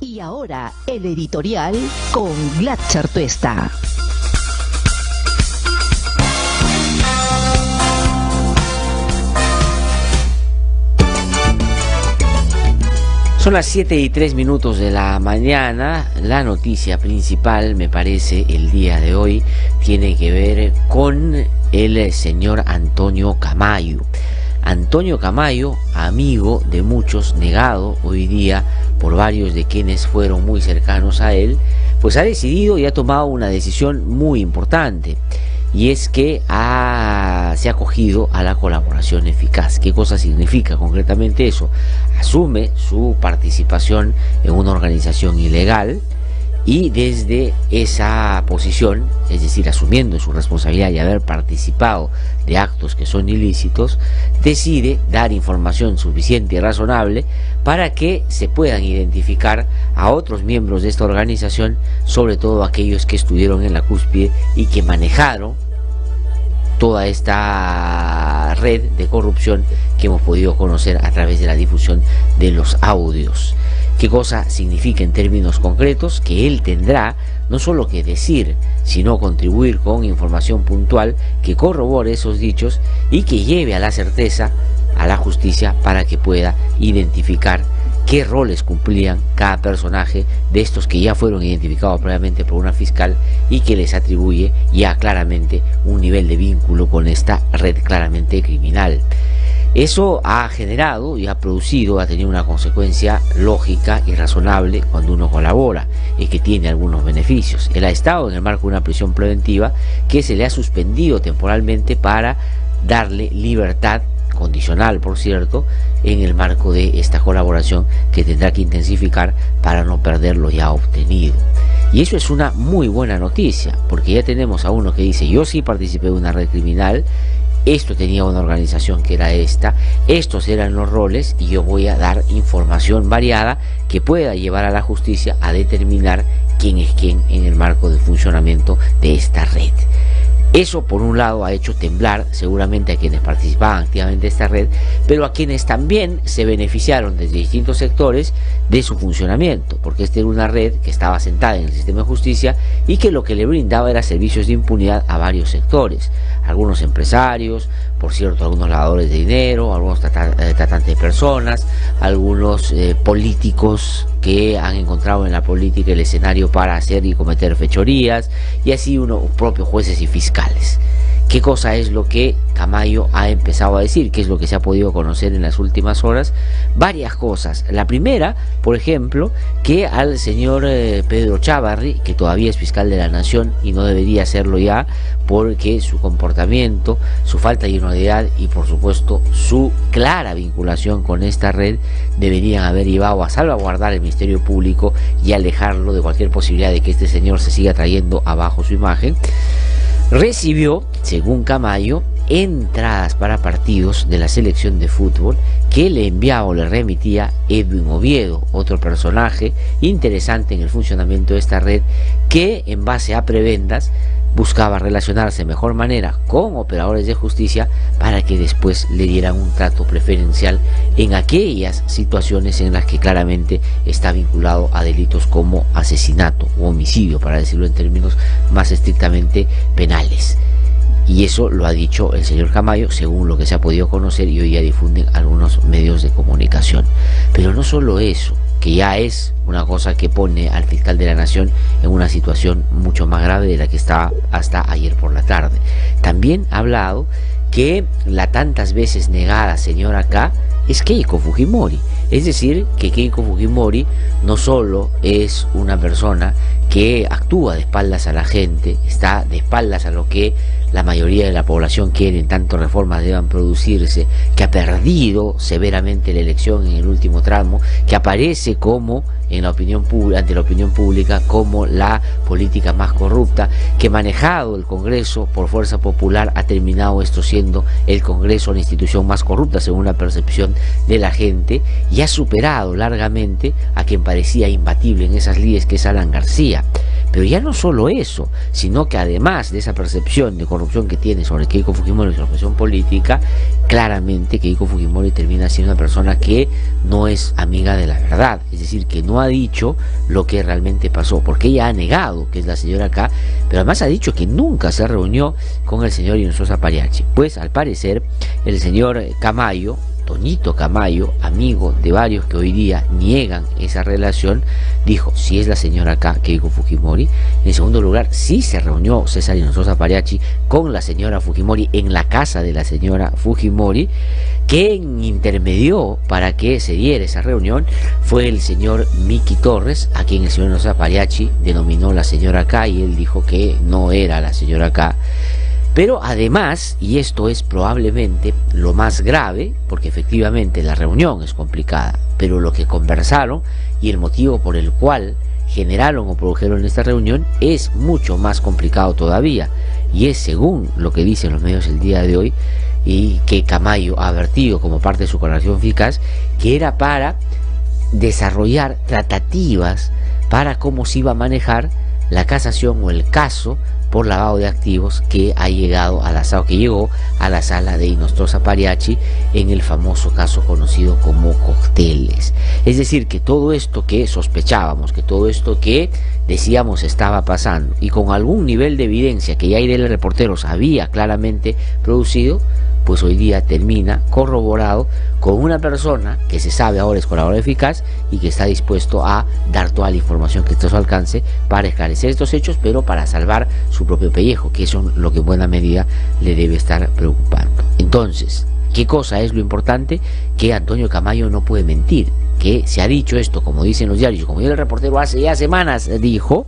Y ahora, el editorial con Glatzer Tuesta. Son las 7:03 de la mañana. La noticia principal, me parece, el día de hoy tiene que ver con el señor Antonio Camayo. Antonio Camayo, amigo de muchos, negado hoy día por varios de quienes fueron muy cercanos a él, pues ha decidido y ha tomado una decisión muy importante. Y es que se ha acogido a la colaboración eficaz. ¿Qué cosa significa concretamente eso? Asume su participación en una organización ilegal y desde esa posición, es decir, asumiendo su responsabilidad y haber participado de actos que son ilícitos, decide dar información suficiente y razonable para que se puedan identificar a otros miembros de esta organización, sobre todo aquellos que estuvieron en la cúspide y que manejaron toda esta red de corrupción que hemos podido conocer a través de la difusión de los audios. ¿Qué cosa significa en términos concretos? Que él tendrá no solo que decir, sino contribuir con información puntual que corrobore esos dichos y que lleve a la certeza a la justicia para que pueda identificar qué roles cumplían cada personaje de estos que ya fueron identificados previamente por una fiscal y que les atribuye ya claramente un nivel de vínculo con esta red claramente criminal. Eso ha generado y ha producido, ha tenido una consecuencia lógica y razonable cuando uno colabora y que tiene algunos beneficios. Él ha estado en el marco de una prisión preventiva que se le ha suspendido temporalmente para darle libertad condicional, por cierto, en el marco de esta colaboración que tendrá que intensificar para no perder lo ya obtenido. Y eso es una muy buena noticia, porque ya tenemos a uno que dice: yo sí participé de una red criminal, esto tenía una organización que era esta, estos eran los roles y yo voy a dar información variada que pueda llevar a la justicia a determinar quién es quién en el marco del funcionamiento de esta red. Eso por un lado ha hecho temblar seguramente a quienes participaban activamente de esta red, pero a quienes también se beneficiaron desde distintos sectores de su funcionamiento, porque esta era una red que estaba sentada en el sistema de justicia y que lo que le brindaba era servicios de impunidad a varios sectores, algunos empresarios, por cierto, algunos lavadores de dinero, algunos tratantes de personas, algunos políticos que han encontrado en la política el escenario para hacer y cometer fechorías, y así propios jueces y fiscales. ¿Qué cosa es lo que Camayo ha empezado a decir? ¿Qué es lo que se ha podido conocer en las últimas horas? Varias cosas. La primera, por ejemplo, que al señor Pedro Chávarri, que todavía es fiscal de la Nación y no debería serlo ya, porque su comportamiento, su falta de idoneidad y por supuesto su clara vinculación con esta red deberían haber llevado a salvaguardar el Ministerio Público y alejarlo de cualquier posibilidad de que este señor se siga trayendo abajo su imagen. Recibió, según Camayo, entradas para partidos de la selección de fútbol que le enviaba o le remitía Edwin Oviedo, otro personaje interesante en el funcionamiento de esta red que en base a prebendas buscaba relacionarse de mejor manera con operadores de justicia para que después le dieran un trato preferencial en aquellas situaciones en las que claramente está vinculado a delitos como asesinato o homicidio, para decirlo en términos más estrictamente penales. Y eso lo ha dicho el señor Camayo, según lo que se ha podido conocer y hoy ya difunden algunos medios de comunicación. Pero no solo eso, que ya es una cosa que pone al fiscal de la Nación en una situación mucho más grave de la que estaba hasta ayer por la tarde. También ha hablado que la tantas veces negada señora K es Keiko Fujimori. Es decir, que Keiko Fujimori no solo es una persona que actúa de espaldas a la gente, está de espaldas a lo que la mayoría de la población quiere, en tanto reformas deban producirse, que ha perdido severamente la elección en el último tramo, que aparece como en la opinión pública, ante la opinión pública, como la política más corrupta, que manejado el Congreso por fuerza popular ha terminado esto siendo el Congreso la institución más corrupta según la percepción de la gente, y ha superado largamente a quien parecía imbatible en esas lides, que es Alan García. Pero ya no solo eso, sino que además de esa percepción de corrupción que tiene sobre Keiko Fujimori y su profesión política, claramente Keiko Fujimori termina siendo una persona que no es amiga de la verdad, es decir, que no ha dicho lo que realmente pasó, porque ella ha negado que es la señora K, pero además ha dicho que nunca se reunió con el señor Hinojosa Pariachi. Pues al parecer el señor Camayo, Toñito Camayo, amigo de varios que hoy día niegan esa relación, dijo, si es la señora K, Keiko Fujimori. En segundo lugar, sí se reunió César Hinojosa Pariachi con la señora Fujimori en la casa de la señora Fujimori. Quien intermedió para que se diera esa reunión fue el señor Miki Torres, a quien el señor Hinojosa Pariachi denominó la señora K, y él dijo que no era la señora K. Pero además, y esto es probablemente lo más grave, porque efectivamente la reunión es complicada, pero lo que conversaron y el motivo por el cual generaron o produjeron esta reunión es mucho más complicado todavía, y es, según lo que dicen los medios el día de hoy, y que Camayo ha advertido como parte de su correlación eficaz, que era para desarrollar tratativas para cómo se iba a manejar la casación o el caso por lavado de activos que ha llegado a la sala, que llegó a la sala de Hinojosa Pariachi en el famoso caso conocido como Cócteles. Es decir, que todo esto que sospechábamos, que todo esto que decíamos estaba pasando, y con algún nivel de evidencia que ya IDL Reporteros había claramente producido, pues hoy día termina corroborado con una persona que se sabe ahora es colaborador eficaz y que está dispuesto a dar toda la información que esté a su alcance para esclarecer estos hechos, pero para salvar su propio pellejo, que eso es lo que en buena medida le debe estar preocupando. Entonces, ¿qué cosa es lo importante? Que Antonio Camayo no puede mentir, que se ha dicho esto, como dicen los diarios, como el reportero hace ya semanas dijo,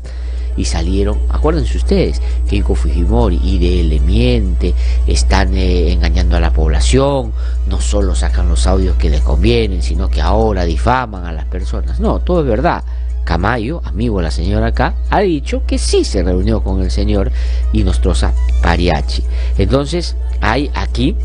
y salieron, acuérdense ustedes, Keiko Fujimori, IDL miente, están engañando a la población, no solo sacan los audios que les convienen, sino que ahora difaman a las personas. No, todo es verdad. Camayo, amigo de la señora K, ha dicho que sí se reunió con el señor Hinojosa Pariachi. Entonces, hay aquí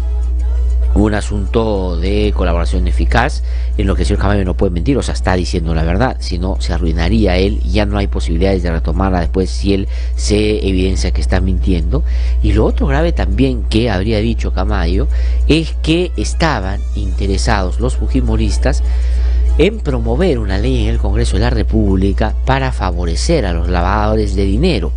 un asunto de colaboración eficaz en lo que el señor Camayo no puede mentir, o sea, está diciendo la verdad, si no se arruinaría él, y ya no hay posibilidades de retomarla después si él se evidencia que está mintiendo. Y lo otro grave también que habría dicho Camayo es que estaban interesados los fujimoristas en promover una ley en el Congreso de la República para favorecer a los lavadores de dinero.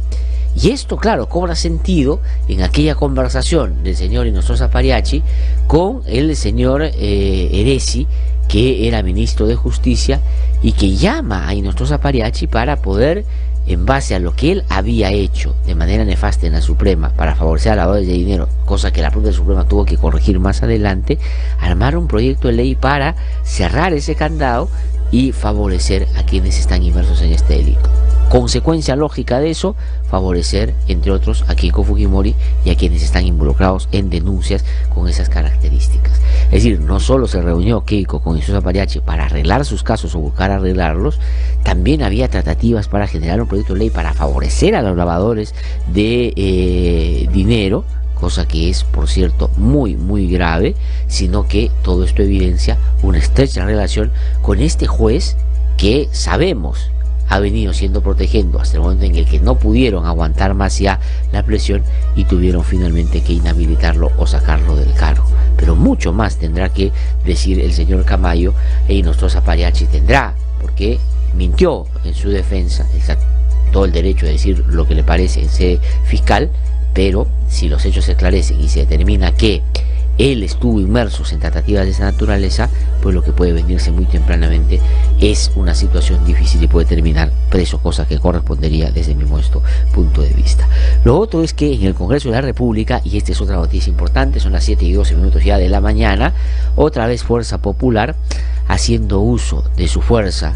Y esto, claro, cobra sentido en aquella conversación del señor Hinojosa Pariachi con el señor Eresi, que era ministro de Justicia, y que llama a Hinojosa Pariachi para poder, en base a lo que él había hecho de manera nefasta en la Suprema para favorecer a lavadores de dinero, cosa que la propia Suprema tuvo que corregir más adelante, armar un proyecto de ley para cerrar ese candado y favorecer a quienes están inmersos en este delito. Consecuencia lógica de eso, favorecer, entre otros, a Keiko Fujimori y a quienes están involucrados en denuncias con esas características. Es decir, no solo se reunió Keiko con Hinojosa Pariachi para arreglar sus casos o buscar arreglarlos, también había tratativas para generar un proyecto de ley para favorecer a los lavadores de dinero, cosa que es, por cierto, muy grave, sino que todo esto evidencia una estrecha relación con este juez que sabemos ha venido siendo protegiendo hasta el momento en el que no pudieron aguantar más ya la presión y tuvieron finalmente que inhabilitarlo o sacarlo del cargo. Pero mucho más tendrá que decir el señor Camayo, e Hinojosa Pariachi tendrá, porque mintió en su defensa, está todo el derecho de decir lo que le parece en sede fiscal, pero si los hechos se esclarecen y se determina que él estuvo inmerso en tratativas de esa naturaleza, pues lo que puede venirse muy tempranamente es una situación difícil y puede terminar preso, cosa que correspondería desde mi modesto punto de vista. Lo otro es que en el Congreso de la República, y esta es otra noticia importante, son las 7:12 ya de la mañana, otra vez Fuerza Popular haciendo uso de su fuerza,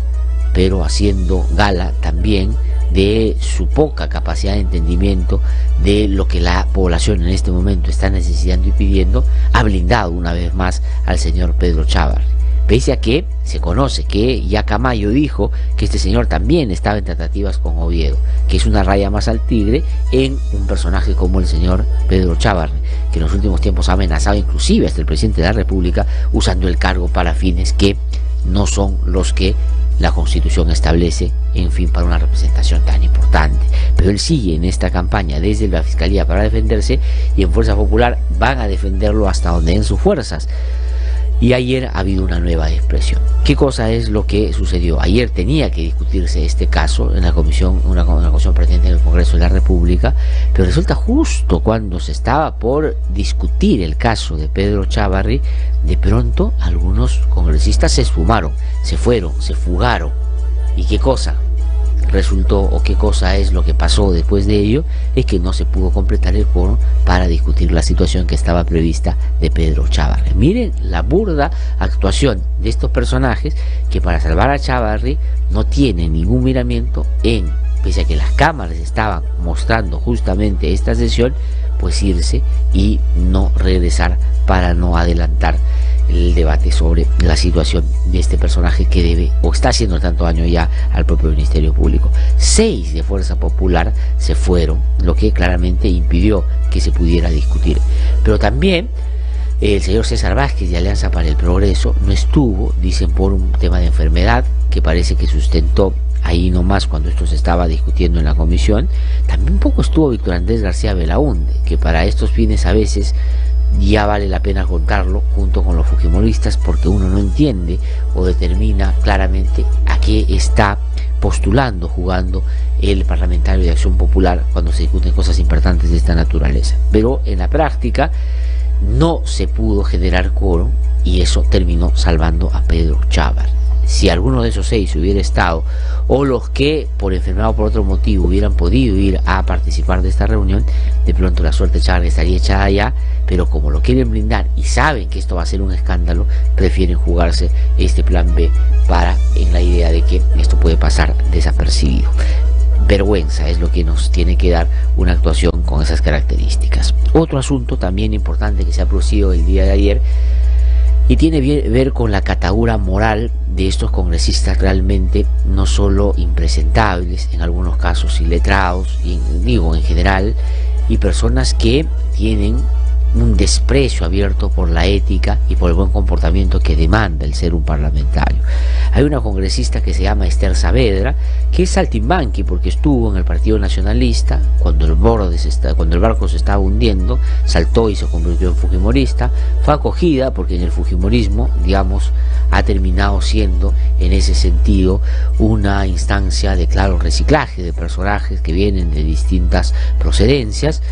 pero haciendo gala también de su poca capacidad de entendimiento de lo que la población en este momento está necesitando y pidiendo, ha blindado una vez más al señor Pedro Chávarri. Pese a que se conoce que ya Camayo dijo que este señor también estaba en tratativas con Oviedo, que es una raya más al tigre en un personaje como el señor Pedro Chávarri, que en los últimos tiempos ha amenazado inclusive hasta el presidente de la República usando el cargo para fines que no son los que la Constitución establece, en fin, para una representación tan importante. Pero él sigue en esta campaña desde la Fiscalía para defenderse, y en Fuerza Popular van a defenderlo hasta donde den sus fuerzas. Y ayer ha habido una nueva expresión. ¿Qué cosa es lo que sucedió? Ayer tenía que discutirse este caso en la comisión, una comisión pertinente en el Congreso de la República, pero resulta justo cuando se estaba por discutir el caso de Pedro Chávarri, de pronto algunos congresistas se esfumaron, se fueron, se fugaron. ¿Y qué cosa resultó, o qué cosa es lo que pasó después de ello? Es que no se pudo completar el quórum para discutir la situación que estaba prevista de Pedro Chávarri. Miren la burda actuación de estos personajes, que para salvar a Chávarri no tienen ningún miramiento en, pese a que las cámaras estaban mostrando justamente esta sesión, pues irse y no regresar para no adelantar el debate sobre la situación de este personaje que debe o está haciendo tanto daño ya al propio Ministerio Público. 6 de Fuerza Popular se fueron, lo que claramente impidió que se pudiera discutir. Pero también el señor César Vázquez de Alianza para el Progreso no estuvo, dicen por un tema de enfermedad que parece que sustentó ahí nomás cuando esto se estaba discutiendo en la comisión. También poco estuvo Víctor Andrés García Belaúnde, que para estos fines a veces ya vale la pena contarlo junto con los fujimoristas, porque uno no entiende o determina claramente a qué está postulando, jugando el parlamentario de Acción Popular cuando se discuten cosas importantes de esta naturaleza. Pero en la práctica no se pudo generar quórum y eso terminó salvando a Pedro Chávarri. Si alguno de esos 6 hubiera estado, o los que por enfermedad o por otro motivo hubieran podido ir a participar de esta reunión, de pronto la suerte de Chávarri estaría echada allá, pero como lo quieren blindar y saben que esto va a ser un escándalo, prefieren jugarse este plan B para, en la idea de que esto puede pasar desapercibido. Vergüenza es lo que nos tiene que dar una actuación con esas características. Otro asunto también importante que se ha producido el día de ayer, y tiene que ver con la catadura moral de estos congresistas realmente no solo impresentables, en algunos casos iletrados, y digo en general, y personas que tienen un desprecio abierto por la ética y por el buen comportamiento que demanda el ser un parlamentario. Hay una congresista que se llama Esther Saavedra, que es saltimbanqui porque estuvo en el Partido Nacionalista cuando el barco se estaba hundiendo, saltó y se convirtió en fujimorista. Fue acogida porque en el fujimorismo, digamos, ha terminado siendo en ese sentido una instancia de claro reciclaje de personajes que vienen de distintas procedencias.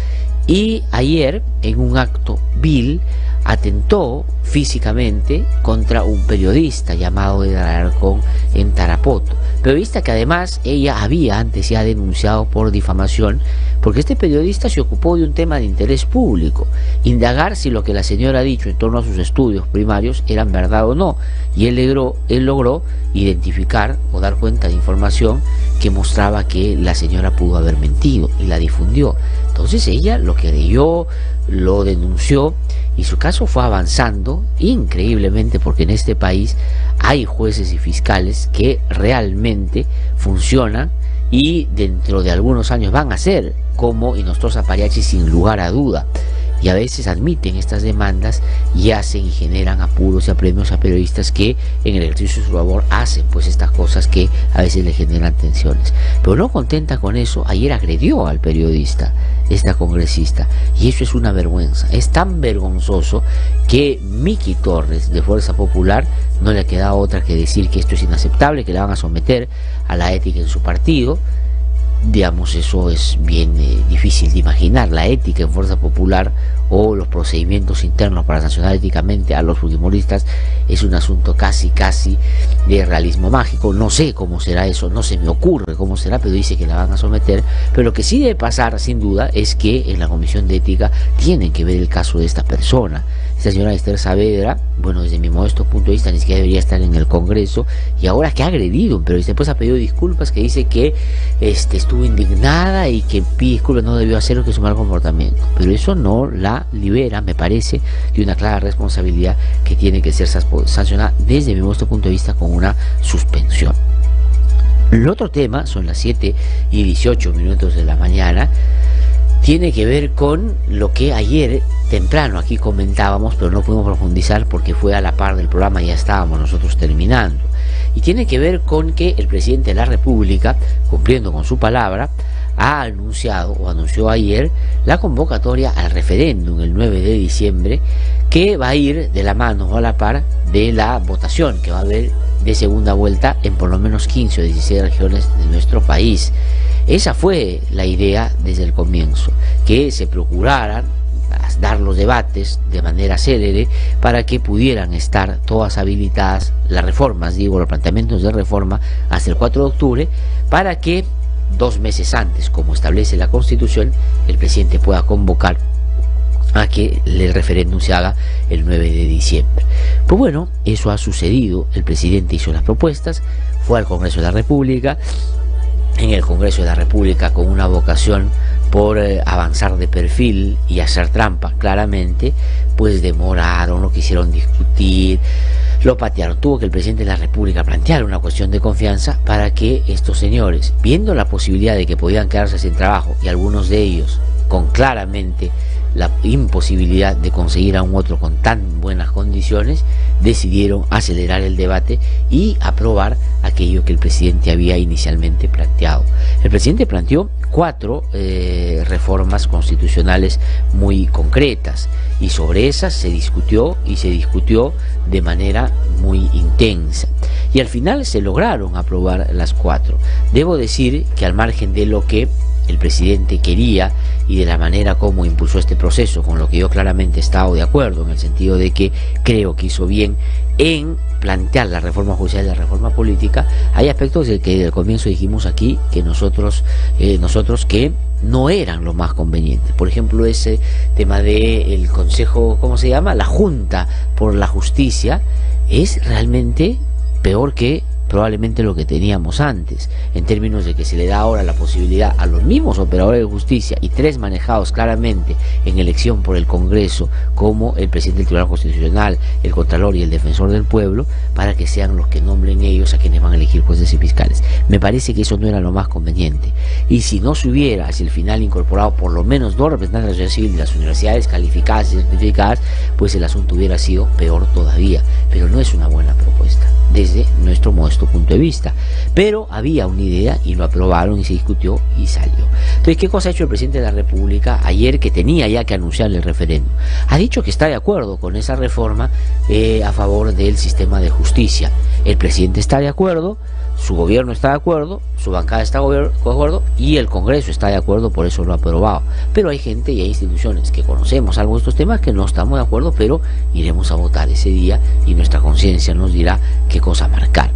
Y ayer, en un acto vil, atentó físicamente contra un periodista llamado Edgar Alarcón en Tarapoto. Periodista que además ella había antes ya denunciado por difamación, porque este periodista se ocupó de un tema de interés público, indagar si lo que la señora ha dicho en torno a sus estudios primarios eran verdad o no, y él logró identificar o dar cuenta de información que mostraba que la señora pudo haber mentido y la difundió. Entonces ella lo creyó, lo denunció, y su caso fue avanzando increíblemente, porque en este país hay jueces y fiscales que realmente funcionan y dentro de algunos años van a ser como Inostroza Pariachi sin lugar a duda, y a veces admiten estas demandas y hacen y generan apuros y apremios a periodistas que en el ejercicio de su labor hacen pues estas cosas que a veces le generan tensiones. Pero no contenta con eso, ayer agredió al periodista, esta congresista, y eso es una vergüenza. Es tan vergonzoso que Miki Torres de Fuerza Popular no le queda otra que decir que esto es inaceptable, que la van a someter a la ética en su partido. Digamos, eso es bien difícil de imaginar, la ética en Fuerza Popular o los procedimientos internos para sancionar éticamente a los fujimoristas es un asunto casi de realismo mágico. No sé cómo será eso, no se me ocurre cómo será, pero dice que la van a someter. Pero lo que sí debe pasar sin duda es que en la comisión de ética tienen que ver el caso de esta persona, esta señora Esther Saavedra. Bueno, desde mi modesto punto de vista ni siquiera debería estar en el Congreso, y ahora que ha agredido, pero después ha pedido disculpas, que dice que estuvo indignada y que pide disculpas, no debió hacerlo, que es un mal comportamiento. Pero eso no la libera, me parece, de una clara responsabilidad que tiene que ser sancionada desde mi modesto punto de vista con una suspensión. El otro tema, son las 7:18 de la mañana, tiene que ver con lo que ayer temprano aquí comentábamos, pero no pudimos profundizar porque fue a la par del programa, ya estábamos nosotros terminando, y tiene que ver con que el presidente de la República, cumpliendo con su palabra, ha anunciado o anunció ayer la convocatoria al referéndum el 9 de diciembre, que va a ir de la mano o a la par de la votación que va a haber de segunda vuelta en por lo menos 15 o 16 regiones de nuestro país. Esa fue la idea desde el comienzo, que se procuraran dar los debates de manera célere para que pudieran estar todas habilitadas las reformas, los planteamientos de reforma hasta el 4 de octubre, para que 2 meses antes, como establece la Constitución, el presidente pueda convocar a que el referéndum se haga el 9 de diciembre. Pues bueno, eso ha sucedido. El presidente hizo las propuestas, fue al Congreso de la República. En el Congreso de la República, con una vocación por avanzar de perfil y hacer trampa, claramente, pues demoraron, no quisieron discutir, lo patearon. Tuvo que el presidente de la República plantear una cuestión de confianza para que estos señores, viendo la posibilidad de que podían quedarse sin trabajo, y algunos de ellos con claramente la imposibilidad de conseguir a un otro con tan buenas condiciones, decidieron acelerar el debate y aprobar aquello que el presidente había inicialmente planteado. El presidente planteó 4 reformas constitucionales muy concretas, y sobre esas se discutió de manera muy intensa, y al final se lograron aprobar las 4. Debo decir que al margen de lo que el presidente quería y de la manera como impulsó este proceso, con lo que yo claramente he estado de acuerdo, en el sentido de que creo que hizo bien en plantear la reforma judicial y la reforma política, hay aspectos de que desde el comienzo dijimos aquí que nosotros que no eran lo más conveniente. Por ejemplo, ese tema del Consejo, ¿cómo se llama? La Junta por la Justicia, es realmente peor que probablemente lo que teníamos antes, en términos de que se le da ahora la posibilidad a los mismos operadores de justicia, y 3 manejados claramente en elección por el Congreso, como el presidente del Tribunal Constitucional, el Contralor y el Defensor del Pueblo, para que sean los que nombren ellos a quienes van a elegir jueces y fiscales. Me parece que eso no era lo más conveniente, y si no se hubiera hacia el final incorporado por lo menos 2 representantes de la sociedad civil de las universidades calificadas y certificadas, pues el asunto hubiera sido peor todavía. Pero no es una buena propuesta desde nuestro modesto punto de vista, pero había una idea y lo aprobaron y se discutió y salió. Entonces, ¿qué cosa ha hecho el presidente de la República ayer, que tenía ya que anunciar el referéndum? Ha dicho que está de acuerdo con esa reforma a favor del sistema de justicia. El presidente está de acuerdo, su gobierno está de acuerdo, su bancada está de acuerdo y el Congreso está de acuerdo, por eso lo ha aprobado. Pero hay gente y hay instituciones que conocemos algo de estos temas que no estamos de acuerdo, pero iremos a votar ese día y nuestra conciencia nos dirá qué cosa marcar.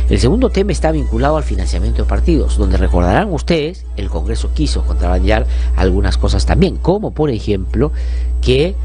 El segundo tema está vinculado al financiamiento de partidos, donde recordarán ustedes, el Congreso quiso contrabandear algunas cosas también, como por ejemplo que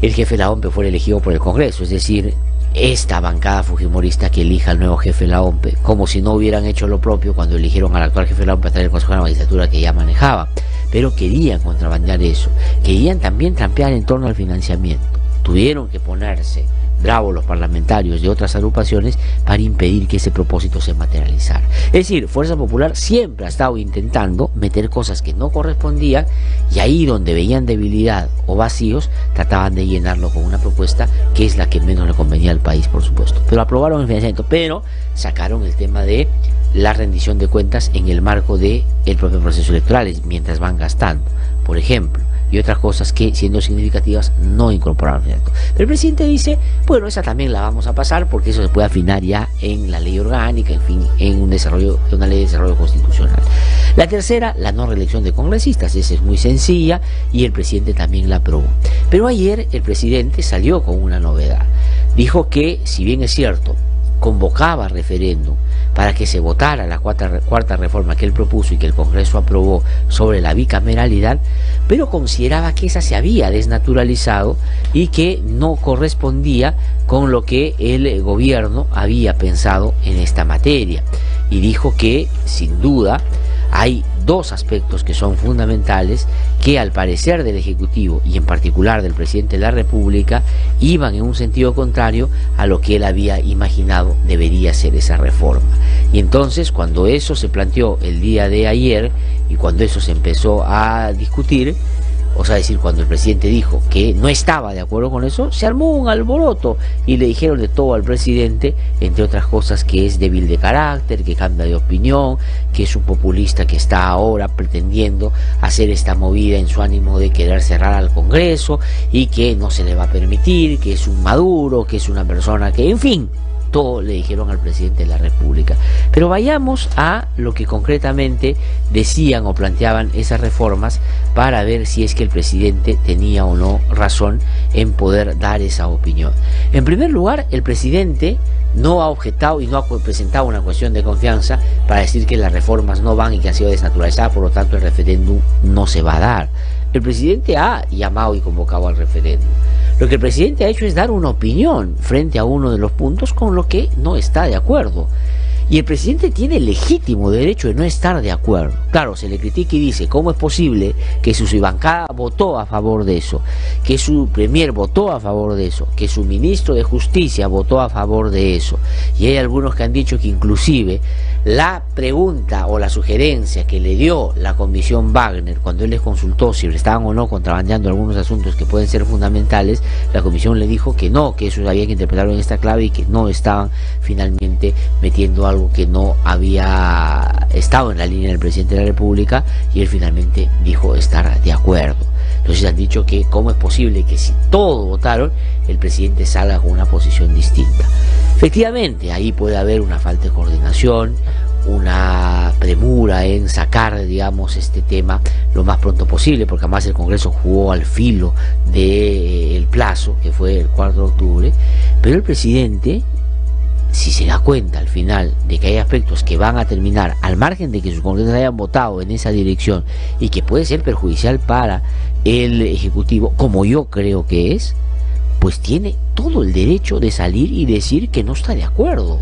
el jefe de la OMPE fuera elegido por el Congreso, es decir, esta bancada fujimorista que elija al nuevo jefe de la OMPE, como si no hubieran hecho lo propio cuando eligieron al actual jefe de la OMPE a través del Consejo de la Magistratura que ya manejaba. Pero querían contrabandear eso, querían también trampear en torno al financiamiento. Tuvieron que ponerse bravos los parlamentarios de otras agrupaciones para impedir que ese propósito se materializara. Es decir, Fuerza Popular siempre ha estado intentando meter cosas que no correspondían, y ahí donde veían debilidad o vacíos trataban de llenarlo con una propuesta que es la que menos le convenía al país, por supuesto. Pero aprobaron el financiamiento, pero sacaron el tema de la rendición de cuentas en el marco del propio proceso electoral, mientras van gastando, por ejemplo, y otras cosas que, siendo significativas, no incorporaron. Pero el presidente dice, bueno, esa también la vamos a pasar porque eso se puede afinar ya en la ley orgánica, en fin, en una ley de desarrollo constitucional. La tercera, la no reelección de congresistas, esa es muy sencilla y el presidente también la aprobó. Pero ayer el presidente salió con una novedad. Dijo que, si bien es cierto, convocaba referéndum para que se votara la cuarta reforma que él propuso y que el Congreso aprobó sobre la bicameralidad, pero consideraba que esa se había desnaturalizado y que no correspondía con lo que el gobierno había pensado en esta materia. Y dijo que, sin duda, hay 2 aspectos que son fundamentales, que al parecer del Ejecutivo y en particular del presidente de la República iban en un sentido contrario a lo que él había imaginado debería ser esa reforma. Y entonces, cuando eso se planteó el día de ayer y cuando eso se empezó a discutir, O sea, decir, cuando el presidente dijo que no estaba de acuerdo con eso, se armó un alboroto y le dijeron de todo al presidente, entre otras cosas, que es débil de carácter, que cambia de opinión, que es un populista que está ahora pretendiendo hacer esta movida en su ánimo de querer cerrar al Congreso y que no se le va a permitir, que es un Maduro, que es una persona que, en fin, todo le dijeron al presidente de la República. Pero vayamos a lo que concretamente decían o planteaban esas reformas para ver si es que el presidente tenía o no razón en poder dar esa opinión. En primer lugar, el presidente no ha objetado y no ha presentado una cuestión de confianza para decir que las reformas no van y que han sido desnaturalizadas, por lo tanto el referéndum no se va a dar. El presidente ha llamado y convocado al referéndum. Lo que el presidente ha hecho es dar una opinión frente a uno de los puntos con lo que no está de acuerdo. Y el presidente tiene el legítimo derecho de no estar de acuerdo. Claro, se le critica y dice, ¿cómo es posible que su bancada votó a favor de eso? Que su premier votó a favor de eso, que su ministro de Justicia votó a favor de eso. Y hay algunos que han dicho que inclusive la pregunta o la sugerencia que le dio la comisión Wagner cuando él les consultó si estaban o no contrabandeando algunos asuntos que pueden ser fundamentales, la comisión le dijo que no, que eso había que interpretarlo en esta clave y que no estaban finalmente metiendo algo que no había estado en la línea del presidente de la República, y él finalmente dijo estar de acuerdo. Entonces han dicho que cómo es posible que si todos votaron, el presidente salga con una posición distinta. Efectivamente, ahí puede haber una falta de coordinación, una premura en sacar, digamos, este tema lo más pronto posible, porque además el Congreso jugó al filo del plazo, que fue el 4 de octubre, pero el presidente, si se da cuenta al final de que hay aspectos que van a terminar, al margen de que sus congresistas hayan votado en esa dirección y que puede ser perjudicial para el Ejecutivo, como yo creo que es, pues tiene todo el derecho de salir y decir que no está de acuerdo.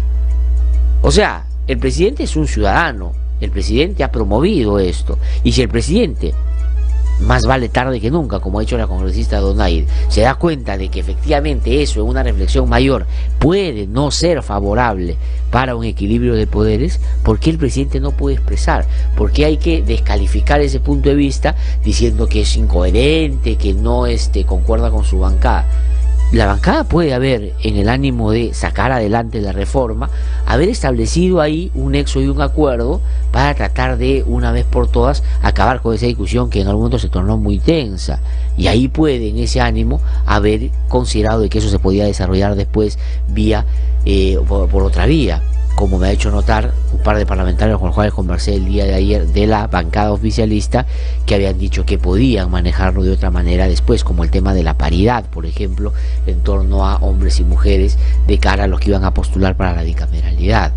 O sea, el presidente es un ciudadano, el presidente ha promovido esto, y si el presidente, más vale tarde que nunca, como ha dicho la congresista Donaire, se da cuenta de que efectivamente eso, en una reflexión mayor, puede no ser favorable para un equilibrio de poderes, ¿por qué el presidente no puede expresar? ¿Por qué hay que descalificar ese punto de vista diciendo que es incoherente, que no concuerda con su bancada? La bancada puede haber, en el ánimo de sacar adelante la reforma, haber establecido ahí un nexo y un acuerdo para tratar de, una vez por todas, acabar con esa discusión que en algún momento se tornó muy tensa. Y ahí puede, en ese ánimo, haber considerado de que eso se podía desarrollar después vía por otra vía, como me ha hecho notar un par de parlamentarios con los cuales conversé el día de ayer de la bancada oficialista, que habían dicho que podían manejarlo de otra manera después, como el tema de la paridad, por ejemplo, en torno a hombres y mujeres de cara a los que iban a postular para la bicameralidad.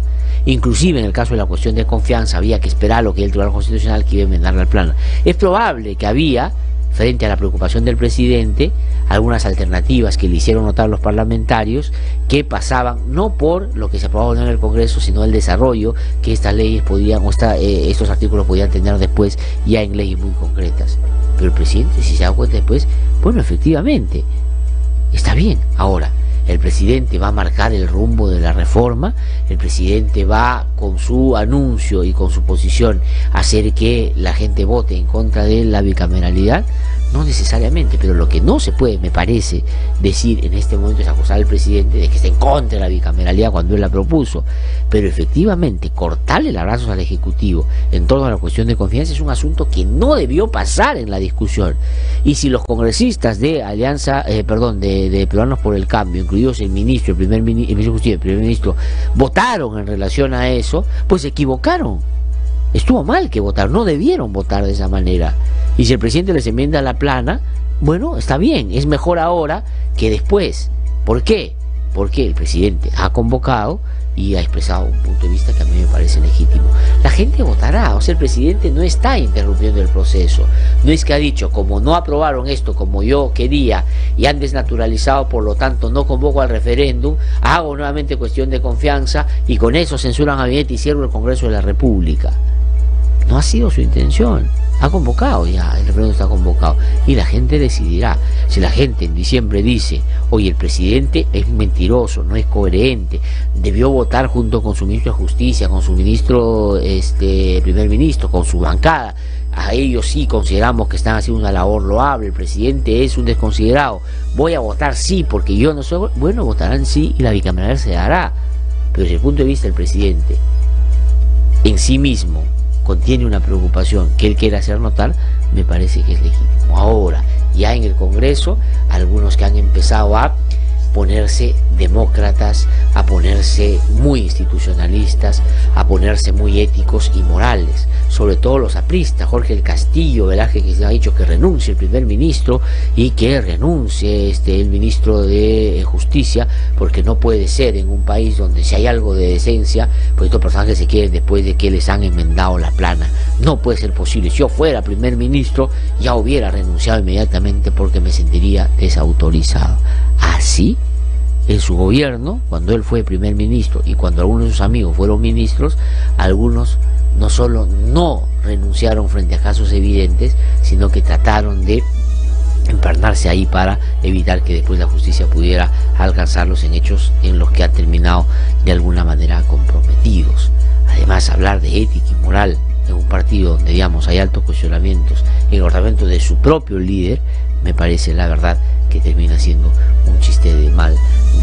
Inclusive en el caso de la cuestión de confianza había que esperar lo que el Tribunal Constitucional quiere enmendarle al plano. Es probable que había, frente a la preocupación del presidente, algunas alternativas que le hicieron notar los parlamentarios que pasaban no por lo que se aprobaba en el Congreso, sino el desarrollo que estas leyes podían, o estos artículos podían tener después ya en leyes muy concretas. Pero el presidente, si se da cuenta después, bueno, efectivamente, está bien. Ahora, el presidente va a marcar el rumbo de la reforma, el presidente va con su anuncio y con su posición a hacer que la gente vote en contra de la bicameralidad. No necesariamente, pero lo que no se puede, me parece, decir en este momento es acusar al presidente de que está en contra de la bicameralidad cuando él la propuso. Pero efectivamente, cortarle los brazos al Ejecutivo en torno a la cuestión de confianza es un asunto que no debió pasar en la discusión. Y si los congresistas de Alianza, de Peruanos por el Cambio, incluidos el ministro, el primer ministro de Justicia, el primer ministro, votaron en relación a eso, pues se equivocaron. Estuvo mal que votaron, no debieron votar de esa manera. Y si el presidente les enmienda la plana, bueno, está bien, es mejor ahora que después. ¿Por qué? Porque el presidente ha convocado y ha expresado un punto de vista que a mí me parece legítimo. La gente votará, o sea, el presidente no está interrumpiendo el proceso. No es que ha dicho, como no aprobaron esto como yo quería y han desnaturalizado, por lo tanto no convoco al referéndum, hago nuevamente cuestión de confianza y con eso censuran a gabinete y cierro el Congreso de la República. No ha sido su intención. Ha convocado ya, el referéndum está convocado y la gente decidirá. Si la gente en diciembre dice, oye, el presidente es mentiroso, no es coherente, debió votar junto con su ministro de Justicia, con su ministro, primer ministro, con su bancada, a ellos sí consideramos que están haciendo una labor loable, el presidente es un desconsiderado, voy a votar sí porque yo no soy, bueno, votarán sí y la bicameral se dará. Pero desde el punto de vista del presidente en sí mismo contiene una preocupación que él quiere hacer notar, me parece que es legítimo. Ahora, ya en el Congreso, algunos que han empezado a ponerse demócratas, a ponerse muy institucionalistas, a ponerse muy éticos y morales, sobre todo los apristas. Jorge el Castillo, ¿verdad?, que se ha dicho que renuncie el primer ministro y que renuncie el ministro de Justicia, porque no puede ser en un país donde si hay algo de decencia, pues estos personajes se quieren después de que les han enmendado la plana. No puede ser posible. Si yo fuera primer ministro, ya hubiera renunciado inmediatamente porque me sentiría desautorizado. Así, en su gobierno, cuando él fue primer ministro y cuando algunos de sus amigos fueron ministros, algunos no solo no renunciaron frente a casos evidentes, sino que trataron de empernarse ahí para evitar que después la justicia pudiera alcanzarlos en hechos en los que han terminado de alguna manera comprometidos. Además, hablar de ética y moral en un partido donde, digamos, hay altos cuestionamientos en el ordenamiento de su propio líder, me parece, la verdad, que termina siendo un chiste de mal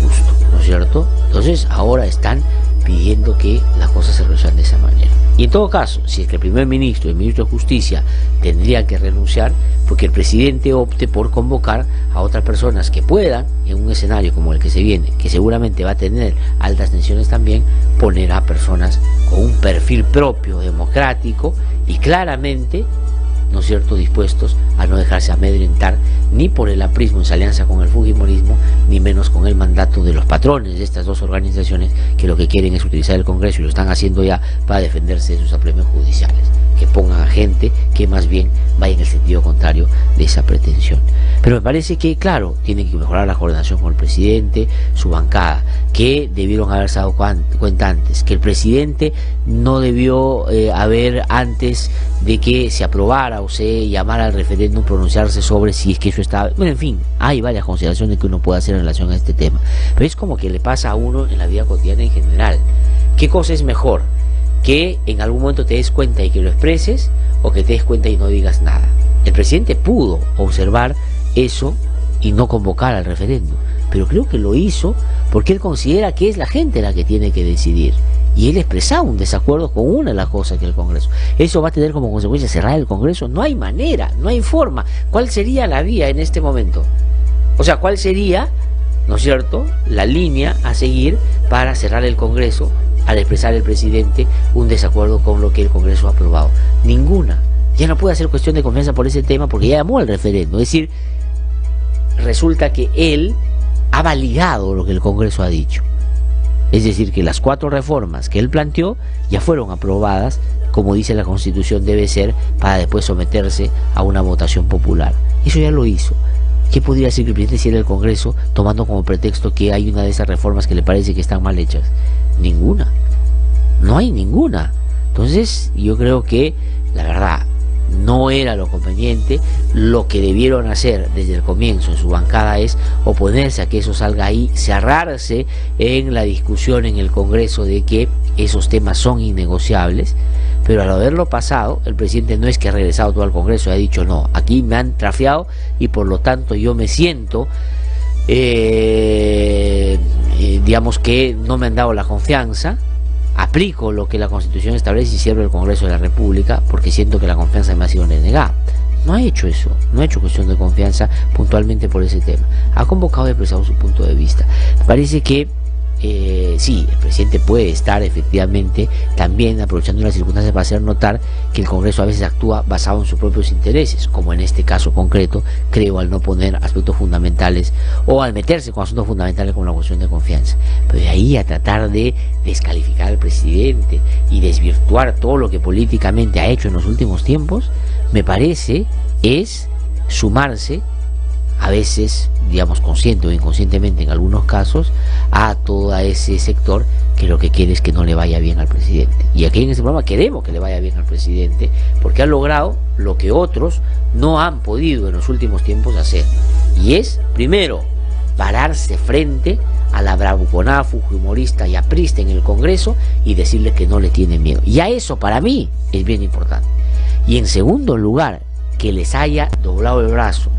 gusto, ¿no es cierto? Entonces ahora están pidiendo que las cosas se resuelvan de esa manera. Y en todo caso, si es que el primer ministro y el ministro de Justicia tendrían que renunciar, porque el presidente opte por convocar a otras personas que puedan, en un escenario como el que se viene, que seguramente va a tener altas tensiones también, poner a personas con un perfil propio, democrático y claramente, ¿no es cierto?, dispuestos a no dejarse amedrentar ni por el aprismo en su alianza con el fujimorismo, ni menos con el mandato de los patrones de estas dos organizaciones que lo que quieren es utilizar el Congreso, y lo están haciendo ya para defenderse de sus apremios judiciales. Que pongan a gente que más bien vaya en el sentido contrario de esa pretensión. Pero me parece que, claro, tienen que mejorar la coordinación con el presidente, su bancada, que debieron haberse dado cuenta antes, que el presidente no debió haber, antes de que se aprobara o se llamara al referéndum, pronunciarse sobre si es que eso estaba... Bueno, en fin, hay varias consideraciones que uno puede hacer en relación a este tema, pero es como que le pasa a uno en la vida cotidiana en general. ¿Qué cosa es mejor? Que en algún momento te des cuenta y que lo expreses, o que te des cuenta y no digas nada. El presidente pudo observar eso y no convocar al referéndum, pero creo que lo hizo porque él considera que es la gente la que tiene que decidir, y él expresaba un desacuerdo con una de las cosas que el Congreso. ¿Eso va a tener como consecuencia cerrar el Congreso? No hay manera, no hay forma. ¿Cuál sería la vía en este momento? O sea, ¿cuál sería, no es cierto, la línea a seguir para cerrar el Congreso al expresar el presidente un desacuerdo con lo que el Congreso ha aprobado? Ninguna. Ya no puede hacer cuestión de confianza por ese tema porque ya llamó al referéndum. Es decir, resulta que él ha validado lo que el Congreso ha dicho. Es decir, que las 4 reformas que él planteó ya fueron aprobadas, como dice la Constitución debe ser, para después someterse a una votación popular. Eso ya lo hizo. ¿Qué podría decir que el presidente hiciera el Congreso tomando como pretexto que hay una de esas reformas que le parece que están mal hechas? Ninguna. No hay ninguna. Entonces yo creo que la verdad no era lo conveniente. Lo que debieron hacer desde el comienzo en su bancada es oponerse a que eso salga ahí, cerrarse en la discusión en el Congreso de que esos temas son innegociables. Pero al haberlo pasado, el presidente no es que ha regresado todo al Congreso y ha dicho no, aquí me han trafiado y por lo tanto yo me siento digamos que no me han dado la confianza, aplico lo que la Constitución establece y cierro el Congreso de la República porque siento que la confianza me ha sido denegada. No ha hecho eso, no ha hecho cuestión de confianza puntualmente por ese tema. Ha convocado y expresado su punto de vista. Me parece que sí, el presidente puede estar efectivamente también aprovechando las circunstancias para hacer notar que el Congreso a veces actúa basado en sus propios intereses, como en este caso concreto, creo, al no poner aspectos fundamentales o al meterse con asuntos fundamentales como la cuestión de confianza. Pero de ahí a tratar de descalificar al presidente y desvirtuar todo lo que políticamente ha hecho en los últimos tiempos, me parece es sumarse, a veces, digamos, consciente o inconscientemente en algunos casos, a todo ese sector que lo que quiere es que no le vaya bien al presidente. Y aquí en este programa queremos que le vaya bien al presidente porque ha logrado lo que otros no han podido en los últimos tiempos hacer, y es, primero, pararse frente a la bravuconada fujimorista y aprista en el Congreso y decirle que no le tiene miedo. Y a eso para mí es bien importante. Y en segundo lugar, que les haya doblado el brazo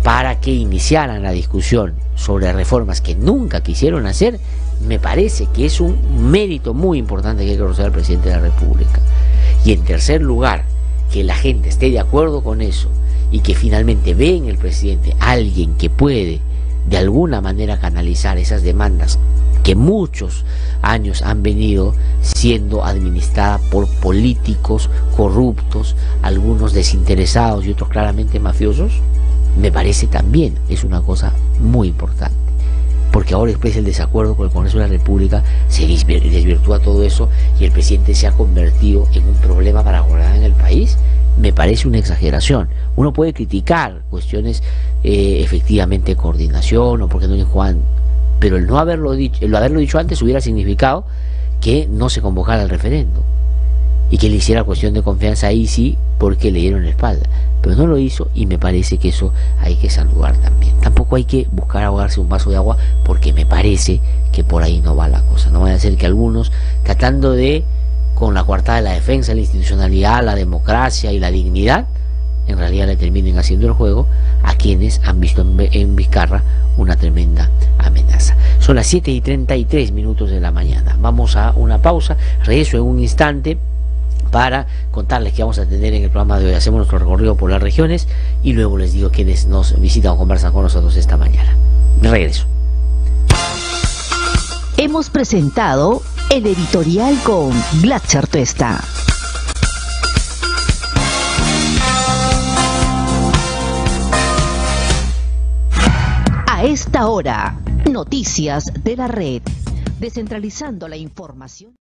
para que iniciaran la discusión sobre reformas que nunca quisieron hacer, me parece que es un mérito muy importante que hay que reconocer al presidente de la República. Y en tercer lugar, que la gente esté de acuerdo con eso y que finalmente ve en el presidente alguien que puede de alguna manera canalizar esas demandas que muchos años han venido siendo administradas por políticos corruptos, algunos desinteresados y otros claramente mafiosos, me parece también es una cosa muy importante. Porque ahora después el desacuerdo con el Congreso de la República se desvirtúa todo eso y el presidente se ha convertido en un problema para gobernar en el país. Me parece una exageración. Uno puede criticar cuestiones efectivamente de coordinación o porque no dijo antes, pero el no haberlo dicho antes hubiera significado que no se convocara al referendo y que le hiciera cuestión de confianza ahí sí, porque le dieron la espalda, pero no lo hizo y me parece que eso hay que saludar también. Tampoco hay que buscar ahogarse un vaso de agua porque me parece que por ahí no va la cosa. No vaya a ser que algunos, tratando de, con la coartada de la defensa, la institucionalidad, la democracia y la dignidad, en realidad le terminen haciendo el juego a quienes han visto en Vizcarra una tremenda amenaza. Son las 7:33 de la mañana. Vamos a una pausa, regreso en un instante para contarles que vamos a tener en el programa de hoy. Hacemos nuestro recorrido por las regiones y luego les digo quienes nos visitan o conversan con nosotros esta mañana. Regreso. Hemos presentado el editorial con Glatzer Tuesta. A esta hora, noticias de la red, descentralizando la información.